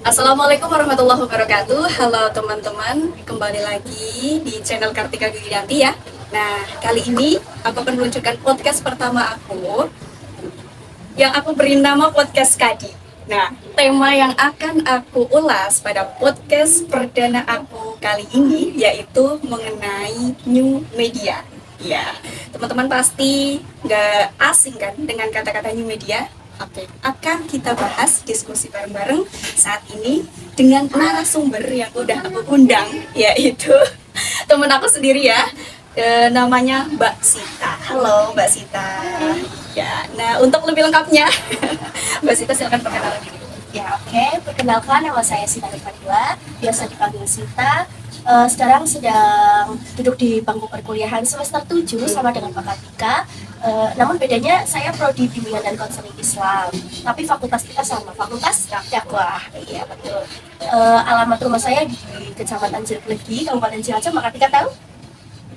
Assalamualaikum warahmatullahi wabarakatuh. Halo teman-teman, kembali lagi di channel Kartika Gigianti ya. Nah, kali ini aku akan meluncurkan podcast pertama aku yang aku beri nama podcast Kadi. Nah, tema yang akan aku ulas pada podcast perdana aku kali ini yaitu mengenai new media. Ya, teman-teman pasti nggak asing kan dengan kata-kata new media. Oke, akan kita bahas diskusi bareng-bareng saat ini dengan narasumber yang udah aku undang, yaitu temen aku sendiri ya, namanya Mbak Sita. Halo Mbak Sita. Ya, nah untuk lebih lengkapnya, Mbak Sita silakan perkenalan diri. Ya, oke. Perkenalkan, nama saya Sita Nurfadila, biasa dipanggil Sita. Sekarang sedang duduk di bangku perkuliahan semester 7 sama dengan Pak Kartika. Namun bedanya saya prodi bimbingan dan konseling Islam, tapi fakultas kita sama, fakultas dakwah. Iya, betul. Alamat rumah saya di Kecamatan Jeruk Legi, Kabupaten Cilacap. Pak Kartika tahu?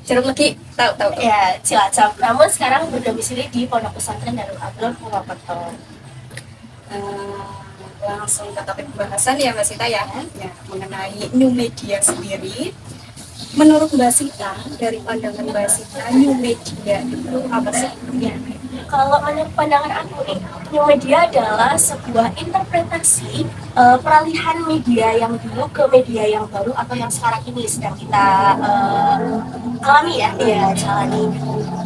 Jeruk Legi, tahu. Ya, Cilacap. Namun sekarang berdomisili di Pondok Pesantren Darul Aglon, Purwokerto. Langsung ke topik pembahasan ya Mbak Sita ya, mengenai new media sendiri. Menurut Mbak Sita, dari pandangan Mbak Sita, new media itu apa sih? Ya, kalau menurut pandangan aku nih, new media adalah sebuah interpretasi peralihan media yang dulu ke media yang baru atau yang sekarang ini sedang kita alami ya, jalani.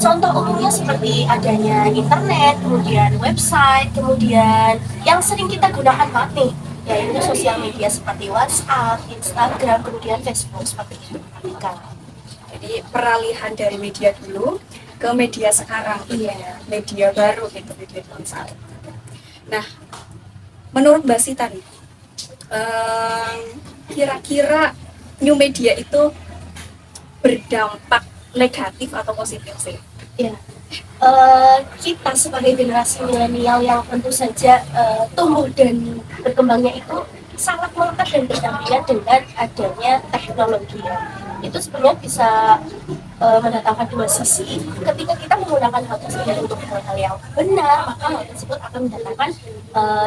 Contoh umumnya seperti adanya internet, kemudian website, kemudian yang sering kita gunakan banget nih, yaitu sosial media seperti WhatsApp, Instagram, kemudian Facebook seperti itu. Jadi peralihan dari media dulu ke media sekarang, Iya. media baru gitu, media saat. Nah, menurut Mbak Sita nih, kira-kira new media itu berdampak negatif atau positif sih? Ya, kita sebagai generasi milenial yang tentu saja tumbuh dan berkembangnya itu sangat melekat dan berdampingan dengan adanya teknologi ya. Itu sebenarnya bisa mendatangkan dua sisi. Ketika kita menggunakan hal tersebut untuk hal-hal yang benar, maka hal tersebut akan mendatangkan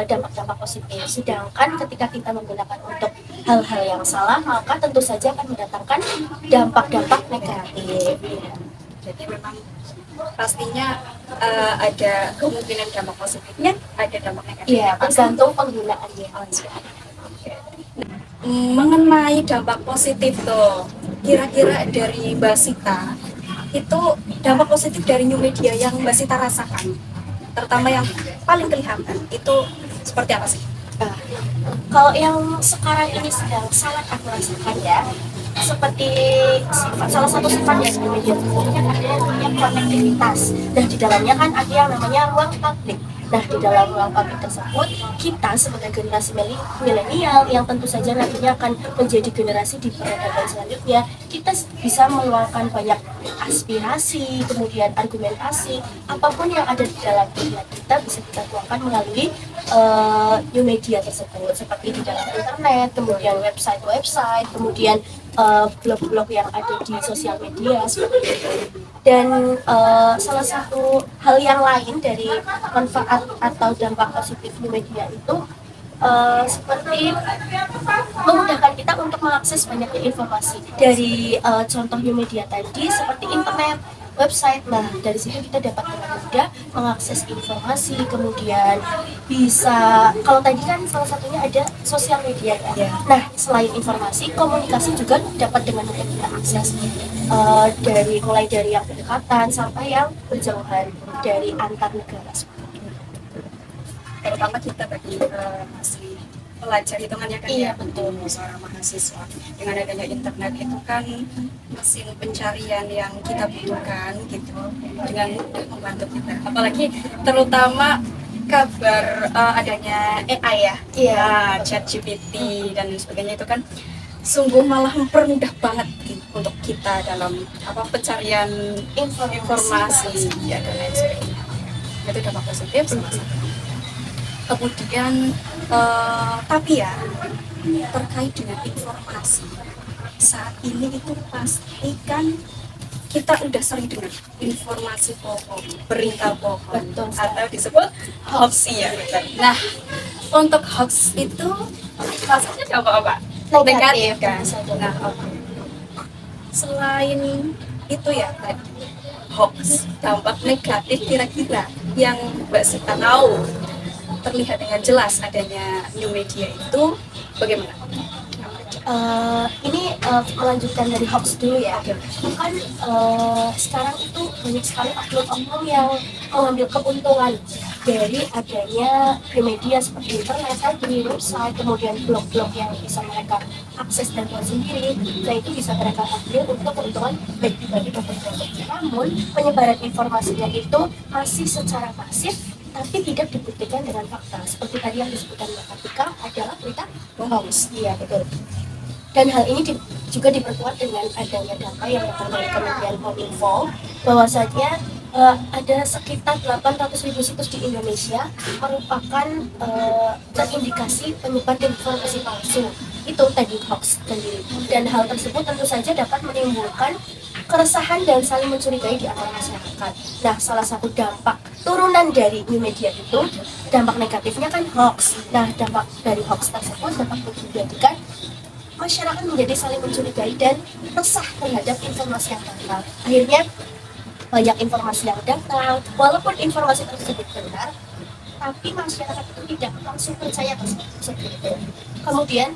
dampak-dampak positif. Sedangkan ketika kita menggunakan untuk hal-hal yang salah, maka tentu saja akan mendatangkan dampak-dampak negatif. Jadi memang pastinya ada kemungkinan dampak positifnya, ada dampak negatifnya. Iya, tergantung penggunaannya. Mengenai dampak positif tuh, kira-kira dari Mbak Sita, itu dampak positif dari new media yang Mbak Sita rasakan, terutama yang paling kelihatan, itu seperti apa sih? Kalau yang sekarang ini sedang sangat aku rasakan ya, seperti salah satu sifat dari media tersebut kan ada yang namanya konektivitas, dan di dalamnya kan ada yang namanya ruang publik. Nah, di dalam ruang publik tersebut, kita sebagai generasi milenial yang tentu saja nantinya akan menjadi generasi di peradaban selanjutnya, kita bisa meluangkan banyak aspirasi, kemudian argumentasi, apapun yang ada di dalam dunia kita bisa kita tuangkan melalui new media tersebut, seperti di dalam internet, kemudian website, kemudian blog-blog yang ada di sosial media seperti itu. Dan salah satu hal yang lain dari manfaat atau dampak positif new media itu seperti memudahkan kita untuk mengakses banyak informasi dari contoh new media tadi seperti internet, website. Nah, dari situ kita dapat dengan mudah mengakses informasi, kemudian bisa, kalau tadi kan salah satunya ada sosial media ya. Nah, selain informasi, komunikasi juga dapat dengan mudah kita akses mulai dari yang berdekatan sampai yang berjauhan dari antar negara. Terutama kita bagi masih pelajar hitungannya kan Iya, ya, betul, seorang mahasiswa, dengan adanya internet itu kan mesin pencarian yang kita butuhkan gitu, dengan mudah membantu kita, apalagi terutama kabar adanya AI ya, ChatGPT dan sebagainya, itu kan sungguh malah mempermudah banget untuk kita dalam pencarian informasi ya, dan lain sebagainya. Itu dampak positif sama sekali. Kemudian tapi ya, terkait dengan informasi saat ini itu pasti kan kita udah sering dengar informasi bohong, berita bohong, atau disebut hoax ya. Nah, untuk hoax itu maksudnya dampak apa? Negatif kan? Nah, oke. Selain itu ya tadi hoax, dampak negatif kira-kira yang Mbak Sita tahu terlihat dengan jelas adanya new media itu bagaimana? Ini melanjutkan dari hoax dulu ya. Kan sekarang itu banyak sekali oknum-oknum yang mengambil keuntungan dari adanya media seperti internet, tadi website, kemudian blog-blog yang bisa mereka akses dan buat sendiri. Nah itu bisa mereka ambil untuk keuntungan baik pribadi maupun kelompok. Namun penyebaran informasinya itu masih secara masif tapi tidak dibuktikan dengan fakta. Seperti tadi yang disebutkan Mbak Kartika adalah berita hoax. Iya betul. Dan hal ini juga diperkuat dengan adanya data yang datang dari Kementerian Kominfo bahwasanya ada sekitar 800.000 situs di Indonesia merupakan terindikasi penyebar informasi palsu. Itu tadi hoax sendiri. Dan hal tersebut tentu saja dapat menimbulkan keresahan dan saling mencurigai di antara masyarakat. Nah, salah satu dampak turunan dari new media itu, dampak negatifnya kan hoax. Nah, dampak dari hoax tersebut dapat menjadikan masyarakat menjadi saling mencurigai dan resah terhadap informasi yang datang. Akhirnya banyak informasi yang datang, walaupun informasi tersebut benar, tapi masyarakat itu tidak langsung percaya tersebut. Kemudian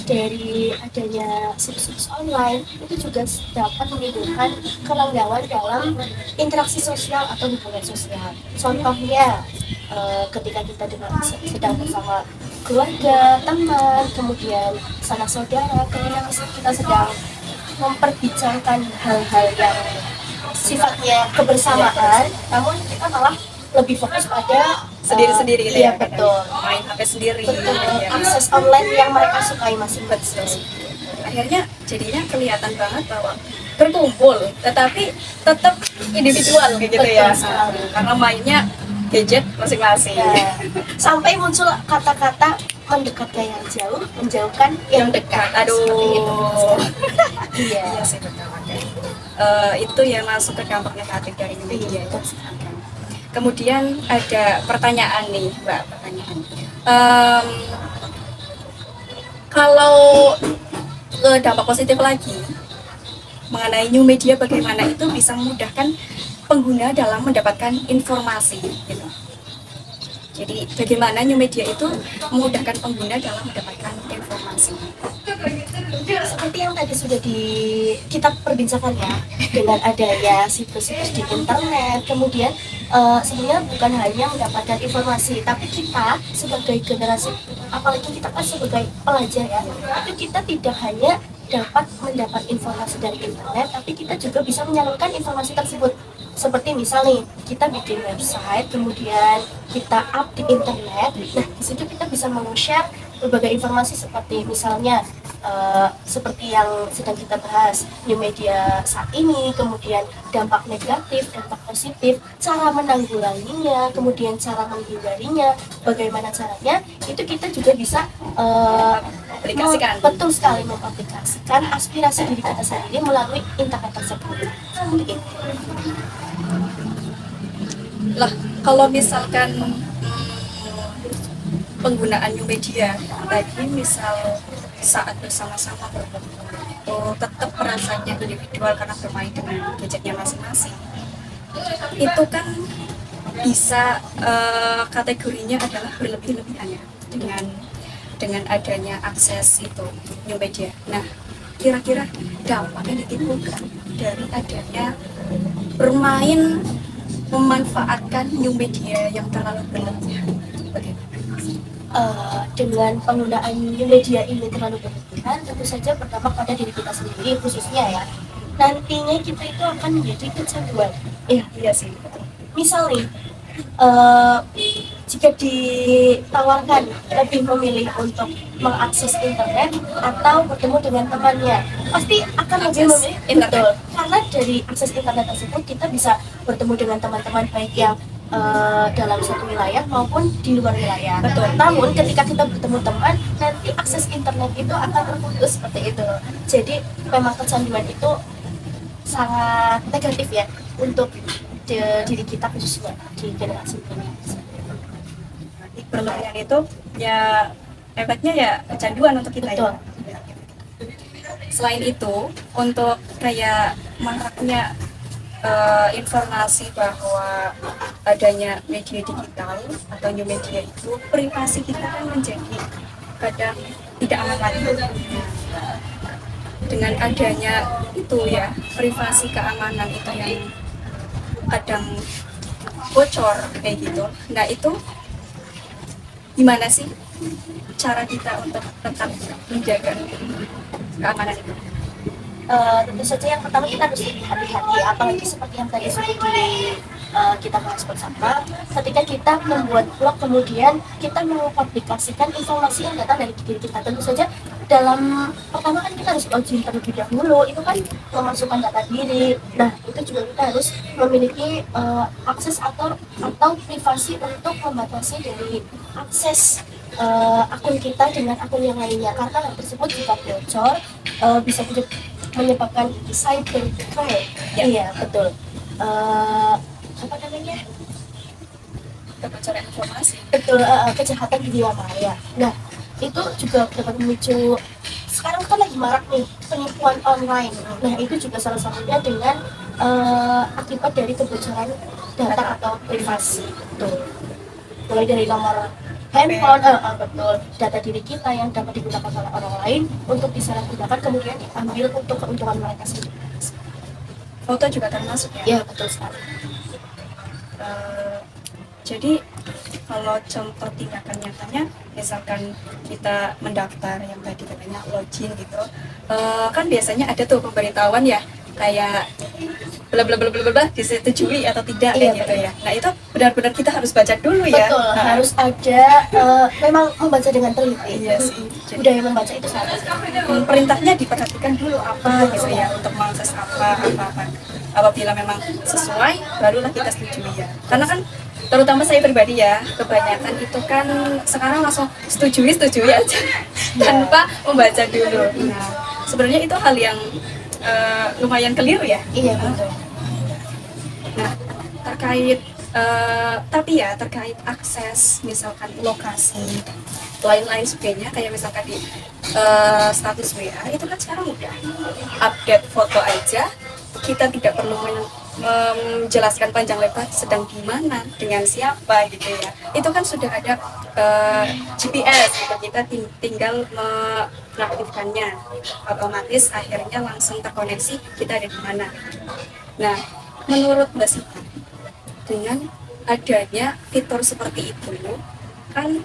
dari adanya situs online itu juga dapat menimbulkan kerenggangan dalam interaksi sosial atau hubungan sosial. Contohnya ketika kita sedang bersama keluarga, teman, kemudian sanak saudara, ketika kita sedang memperbicarakan hal-hal yang sifatnya kebersamaan, namun kita malah lebih fokus pada sendiri-sendiri gitu ya, betul. Main HP sendiri. Betul. Ya. Akses online yang mereka sukai masing-masing. Akhirnya jadinya kelihatan banget bahwa berkumpul, tetapi tetap individual gitu ya. Karena mainnya gadget masing-masing. Ya. Sampai muncul kata-kata mendekatkan yang jauh, menjauhkan yang dekat. Aduh. Iya. Iya sih betul. Itu yang masuk ke dampak negatif dari media itu. Kemudian ada pertanyaan nih, Mbak, pertanyaan. Kalau dampak positif lagi mengenai new media, bagaimana itu bisa memudahkan pengguna dalam mendapatkan informasi, gitu. Jadi bagaimana new media itu memudahkan pengguna dalam mendapatkan informasi? Seperti yang tadi sudah kita perbincangkan ya, dengan adanya situs-situs di internet, kemudian sebenarnya bukan hanya mendapatkan informasi, tapi kita sebagai generasi, apalagi kita kan sebagai pelajar ya, itu kita tidak hanya dapat mendapat informasi dari internet, tapi kita juga bisa menyalurkan informasi tersebut. Seperti misalnya kita bikin website, kemudian kita up di internet. Nah, di situ kita bisa meng-share berbagai informasi seperti misalnya seperti yang sedang kita bahas new media saat ini, kemudian dampak negatif, dampak positif, cara menanggulanginya, kemudian cara menghindarinya, bagaimana caranya, itu kita juga bisa Aplikasikan. betul sekali mengaplikasikan aspirasi diri kita sendiri melalui internet tersebut. Seperti itu. Lah, kalau misalkan penggunaan new media tadi, misal saat bersama-sama berkumpul itu tetap perasaannya individual karena bermain dengan gadgetnya masing-masing, itu kan bisa kategorinya adalah berlebih-lebihan ya dengan adanya akses itu new media. Nah, kira-kira dampak yang ditimbulkan dari adanya bermain memanfaatkan new media yang terlalu berlebihan bagaimana? Dengan penggunaan new media ini terlalu berlebihan, tentu saja berdampak pada diri kita sendiri khususnya ya. Nantinya kita itu akan menjadi kecanduan. Iya sih. Misalnya, jika ditawarkan lebih memilih untuk mengakses internet atau bertemu dengan temannya, pasti akan lebih memilih internet. Betul. Karena dari akses internet tersebut kita bisa bertemu dengan teman-teman baik yang dalam satu wilayah maupun di luar wilayah. Betul. Namun ketika kita bertemu teman, nanti akses internet itu akan terputus seperti itu. Jadi memang kecanduan itu sangat negatif ya untuk diri kita khususnya di generasi ini. Berlebihan itu ya efeknya ya kecanduan untuk kita Betul. ya. Selain itu, untuk kayak maraknya informasi bahwa adanya media digital atau new media itu, privasi kita kan menjadi kadang tidak aman lagi. Dengan adanya itu ya, privasi keamanan itu yang kadang bocor kayak gitu. Nah itu gimana sih cara kita untuk tetap menjaga keamanan itu? Tentu saja yang pertama kita harus lebih hati-hati, apalagi seperti yang tadi sudah kita bahas bersama, ketika kita membuat blog kemudian kita mempublikasikan informasi yang datang dari diri kita. Tentu saja dalam pertama kan kita harus login terlebih dahulu, itu kan memasukkan data diri. Nah itu juga kita harus memiliki akses atau privasi untuk membatasi dari akses akun kita dengan akun yang lainnya, karena hal tersebut jika bocor bisa menyebabkan cybercrime. Ya. Iya betul. Apa namanya? Kebocoran informasi. Betul, kejahatan dunia maya. Nah itu juga dapat memicu, sekarang kan lagi marak nih penipuan online. Nah itu juga salah satunya dengan akibat dari kebocoran data atau privasi. Betul. Mulai dari nomor handphone, betul, data diri kita yang dapat digunakan oleh orang lain untuk disalahgunakan kemudian diambil untuk keuntungan mereka sendiri. Foto juga termasuk ya. Ya betul sekali. Jadi kalau contoh tindakan nyatanya, misalkan kita mendaftar yang tadi katanya login gitu, kan biasanya ada tuh pemberitahuan ya, kayak bla bla bla bla bla disetujui atau tidak kayak Iya, gitu ya. Nah itu benar-benar kita harus baca dulu ya. Betul, Nah, harus ada memang membaca dengan teliti. Iya sih. Budaya membaca itu sangat penting. perintahnya diperhatikan dulu apa gitu ya, untuk mengakses apa. Apabila memang sesuai, barulah kita setujui ya. Karena kan terutama saya pribadi ya, kebanyakan itu kan sekarang langsung setujui aja tanpa membaca dulu. Nah, sebenarnya itu hal yang lumayan keliru ya. Iya betul. Nah, terkait akses misalkan lokasi lain-lain sebagainya, kayak misalkan di status WA itu kan sekarang udah update foto aja, kita tidak perlu menjelaskan panjang lebar sedang di mana dengan siapa gitu ya. Itu kan sudah ada GPS gitu, kita tinggal mengaktifkannya, otomatis akhirnya langsung terkoneksi kita ada di mana. Nah, menurut Mbak Sita, dengan adanya fitur seperti itu kan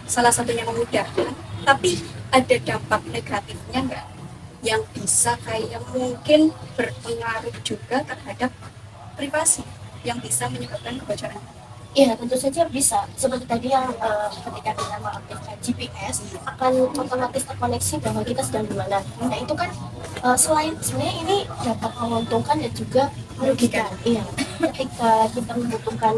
salah satunya memudahkan, tapi ada dampak negatifnya nggak yang bisa kayak mungkin berpengaruh juga terhadap privasi yang bisa menyebabkan kebocoran? Iya tentu saja bisa. Seperti tadi yang ketika kita mengaktifkan GPS akan otomatis terkoneksi bahwa kita sedang di mana. Nah itu kan selain sebenarnya ini dapat menguntungkan dan juga merugikan. Iya. Ketika kita membutuhkan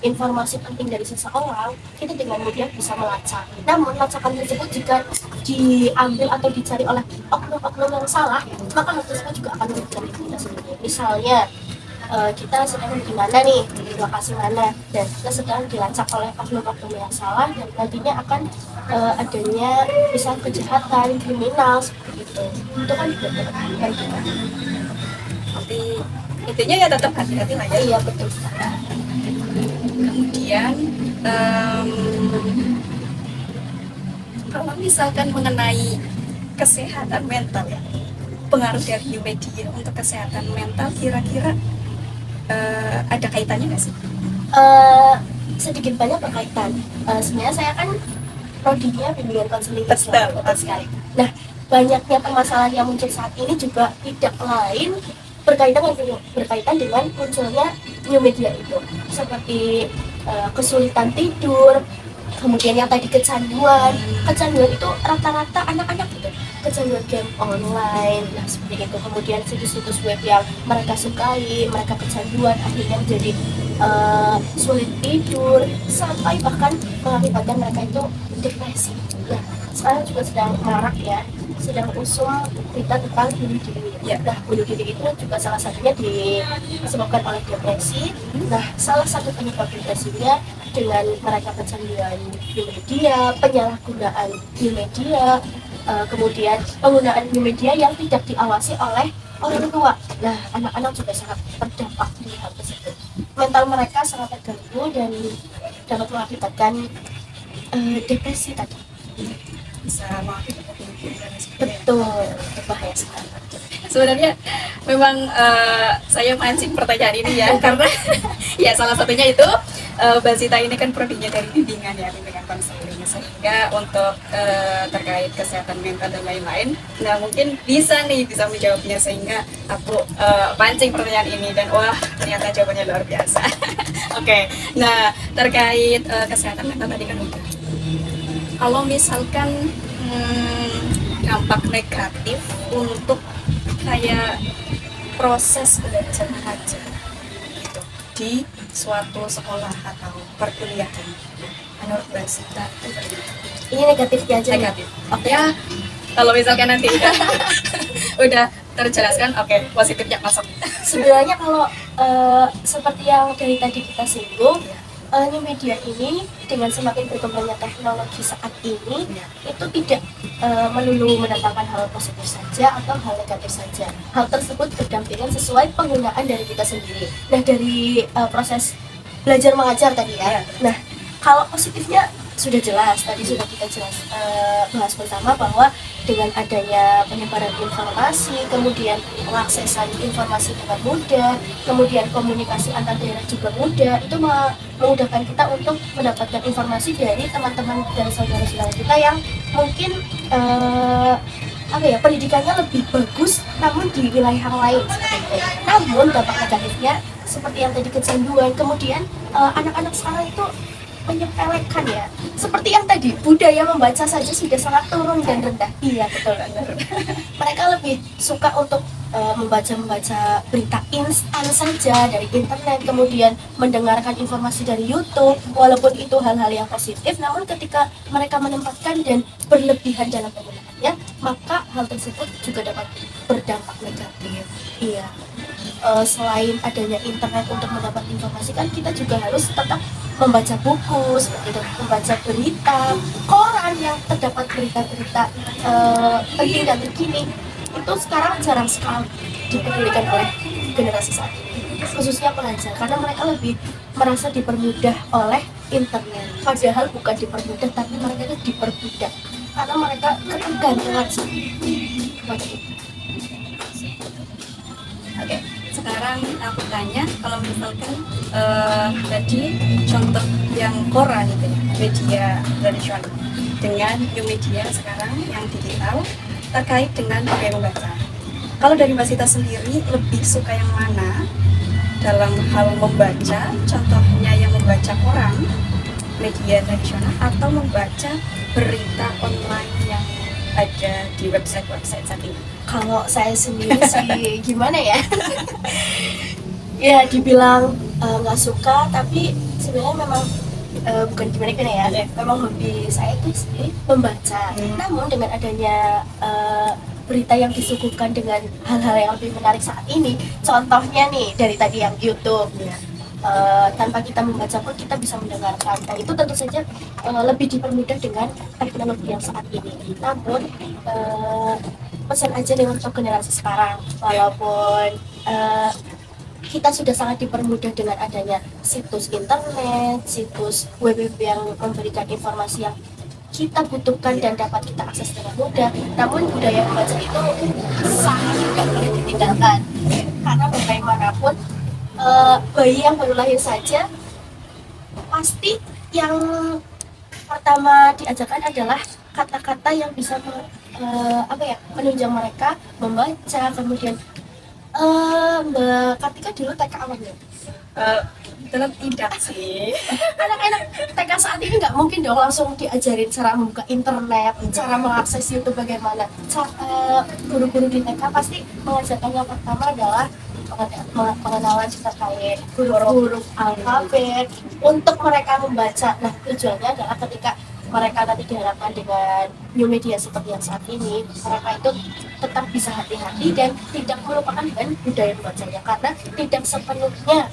informasi penting dari seseorang, kita dengan mudah bisa melacak. Namun lacakan tersebut jika diambil atau dicari oleh oknum-oknum yang salah, maka hal tersebut juga akan merugikan diri kita sendiri. Misalnya kita sedang di mana nih, di lokasi mana, dan kita sedang dilacak oleh oknum-oknum yang salah, dan nantinya akan adanya misal kejahatan, kriminal seperti itu kan juga dapat merugikan. Tapi intinya ya tetap hati-hati lah ya. Iya betul. Kemudian kalau misalkan mengenai kesehatan mental ya, pengaruh dari new media untuk kesehatan mental kira-kira ada kaitannya nggak sih? Sedikit banyak berkaitan. Sebenarnya saya kan prodinya bimbingan konseling Betul, Islam, betul sekali. Nah, banyaknya permasalahan yang muncul saat ini juga tidak lain berkaitan dengan munculnya new media itu, seperti kesulitan tidur, kemudian yang tadi kecanduan itu rata-rata anak-anak gitu, kecanduan game online, nah seperti itu. Kemudian situs-situs web yang mereka sukai, mereka kecanduan, akhirnya menjadi sulit tidur, sampai bahkan mengakibatkan mereka itu depresi. Nah, sekarang juga sedang marak ya sedang usung berita tentang bunuh diri. Ya. Nah, bunuh diri itu juga salah satunya disebabkan oleh depresi. Nah, salah satu penyebab depresinya dengan mereka kecanduan di media, penyalahgunaan di media, kemudian penggunaan di media yang tidak diawasi oleh orang tua. Nah, anak-anak juga sangat terdampak di hal tersebut. Mental mereka sangat terganggu dan dapat mengakibatkan depresi tadi. Bisa mengakibatkan bunuh diri dan sebagainya. Betul, berbahaya sekali. Sebenarnya memang saya mancing pertanyaan ini ya karena ya salah satunya itu Mbak Zita ini kan prodinya dari bimbingan konseling, sehingga untuk terkait kesehatan mental dan lain-lain, nah mungkin bisa menjawabnya, sehingga aku pancing pertanyaan ini dan wah ternyata jawabannya luar biasa. Oke, nah terkait kesehatan mental tadi kan udah. Kalau misalkan dampak negatif untuk kayak proses belajar mengajar gitu, di suatu sekolah atau perkuliahan, menurut Mbak Zita itu bagaimana? Ini negatifnya aja. Negatif. Oke ya, kalau misalkan nanti udah terjelaskan, oke, positifnya masuk. Sebenarnya kalau seperti yang dari tadi kita singgung, new media ini dengan semakin berkembangnya teknologi saat ini itu tidak melulu mendatangkan hal positif saja atau hal negatif saja. Hal tersebut berdampingan sesuai penggunaan dari kita sendiri. Nah, dari proses belajar mengajar tadi ya. Nah, kalau positifnya sudah jelas, tadi sudah kita bahas bersama bahwa dengan adanya penyebaran informasi, kemudian pengaksesan informasi dengan mudah, kemudian komunikasi antar daerah juga mudah, itu memudahkan kita untuk mendapatkan informasi dari teman-teman dan saudara-saudara kita yang mungkin pendidikannya lebih bagus namun di wilayah yang lain seperti itu. Namun dampak negatifnya seperti yang tadi kecanduan, kemudian anak-anak sekarang itu menyepelekan ya, seperti yang tadi budaya membaca saja sudah sangat turun dan rendah. Iya betul benar. Mereka lebih suka untuk membaca berita instan saja dari internet, kemudian mendengarkan informasi dari YouTube, walaupun itu hal-hal yang positif, namun ketika mereka menempatkan dan berlebihan dalam penggunaannya, maka hal tersebut juga dapat berdampak negatif. Iya. Selain adanya internet untuk mendapat informasi, kan kita juga harus tetap membaca buku seperti itu, membaca berita, koran yang terdapat berita-berita penting dan terkini. Itu sekarang jarang sekali dipedulikan oleh generasi saat ini, khususnya pelajar, karena mereka lebih merasa dipermudah oleh internet. Padahal bukan dipermudah, tapi mereka itu diperbudak karena mereka ketergantungan kepada itu. Oke, sekarang aku tanya, kalau misalkan tadi contoh yang koran itu ya, media tradisional dengan new media sekarang yang digital terkait dengan budaya membaca. Kalau dari Mbak Zita sendiri lebih suka yang mana dalam hal membaca, contohnya yang membaca koran, media tradisional, atau membaca berita online yang ada di website-website saat ini? Kalau saya sendiri sih gimana ya? Ya dibilang nggak suka, tapi sebenarnya memang bukan gimana ya. Memang hobi saya itu sendiri membaca. Namun dengan adanya berita yang disuguhkan dengan hal-hal yang lebih menarik saat ini, contohnya nih dari tadi yang YouTube. Tanpa kita membaca pun kita bisa mendengarkan, dan itu tentu saja lebih dipermudah dengan teknologi yang saat ini. Namun pesan aja nih untuk generasi sekarang, walaupun kita sudah sangat dipermudah dengan adanya situs internet, situs web yang memberikan informasi yang kita butuhkan dan dapat kita akses dengan mudah, namun budaya membaca itu sangat tidak boleh ditinggalkan, karena bagaimanapun bayi yang baru lahir saja pasti yang pertama diajarkan adalah kata-kata yang bisa menunjang mereka membaca. Kemudian Mbak Kartika dulu TK apa ya? Tidak sih. Anak-anak TK saat ini nggak mungkin dong langsung diajarin cara membuka internet, cara mengakses YouTube bagaimana. Guru-guru di TK pasti mengajarkan yang pertama adalah pengenalan terkait huruf-huruf alfabet untuk mereka membaca. Nah, tujuannya adalah ketika mereka nanti diharapkan dengan new media seperti yang saat ini, mereka itu tetap bisa hati-hati dan tidak melupakan dengan budaya bacanya, karena tidak sepenuhnya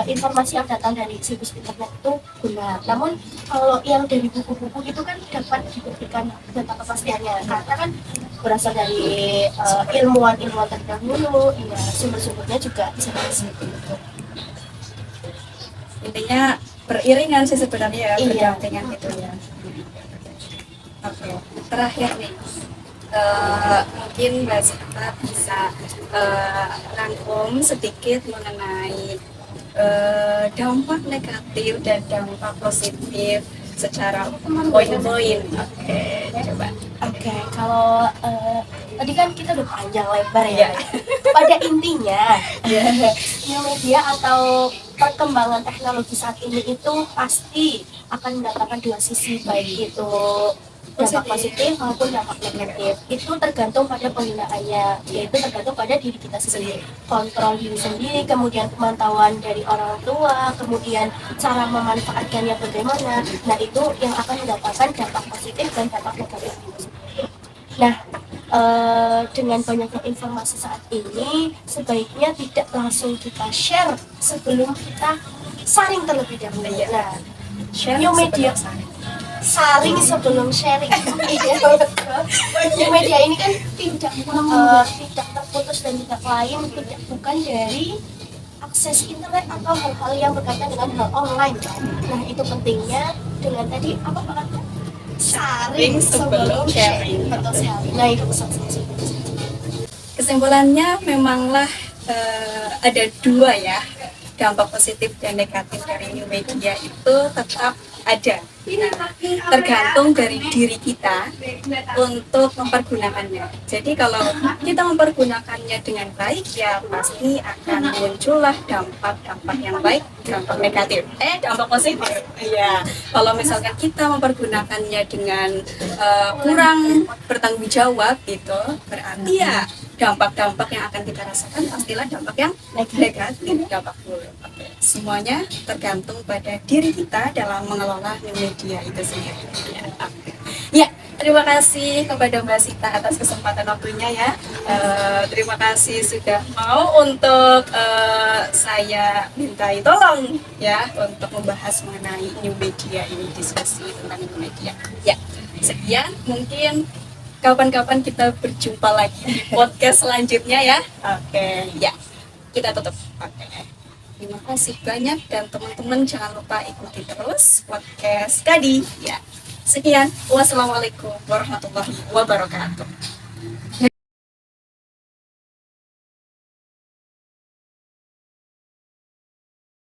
informasi yang datang dari situs internet itu benar. Namun kalau yang dari buku-buku itu kan dapat dibuktikan data kepastiannya, karena kan berasal dari ilmuwan-ilmuwan terdahulu, ya sumber-sumbernya juga jelas gitu. Intinya beriringan sih sebenarnya ya, Iya. berdampingan gitu ya. Oke, terakhir nih, mungkin Mbak Sita bisa rangkum sedikit mengenai dampak negatif dan dampak positif secara poin-poin. Oke, coba. Oke, kalau tadi kan kita udah panjang lebar Iya. ya. Pada intinya, new media atau perkembangan teknologi saat ini itu pasti akan mendatangkan dua sisi, baik itu dampak positif maupun dampak negatif. Itu tergantung pada penggunaannya, yaitu tergantung pada diri kita sendiri. Kontrol diri sendiri, kemudian pemantauan dari orang tua, kemudian cara memanfaatkannya bagaimana. Nah, itu yang akan mendatangkan dampak positif dan dampak negatif. Nah, dengan banyaknya informasi saat ini, sebaiknya tidak langsung kita share sebelum kita saring terlebih dahulu. Nah, Share new media sebelum saring sebelum sharing. New media ini kan tidak terputus dan tidak lain, bukan dari akses internet atau hal-hal yang berkaitan dengan hal online kan. Nah, itu pentingnya dengan tadi apa Pak? Saring sebelum sharing. Betul sekali. Nah, itu pesan saya. Kesimpulannya memanglah ada dua ya, dampak positif dan negatif dari new media itu tetap ada. Nah, tergantung dari diri kita untuk mempergunakannya. Jadi kalau kita mempergunakannya dengan baik, ya pasti akan muncullah dampak-dampak yang baik, dampak negatif. Dampak positif. Iya. Kalau misalkan kita mempergunakannya dengan kurang bertanggung jawab gitu, berarti ya dampak-dampak yang akan kita rasakan pastilah dampak yang negatif, dampak buruk. Semuanya tergantung pada diri kita dalam mengelola new media itu sendiri. Ya, terima kasih kepada Mbak Sita atas kesempatan waktunya ya. Terima kasih sudah mau untuk saya mintai tolong ya untuk membahas mengenai new media ini, diskusi tentang new media. Ya, sekian, mungkin kapan-kapan kita berjumpa lagi di podcast selanjutnya ya. Oke, ya. Kita tutup. Oke. Terima kasih banyak dan teman-teman jangan lupa ikuti terus podcast Kadi. Ya. Sekian. Wassalamualaikum warahmatullahi wabarakatuh.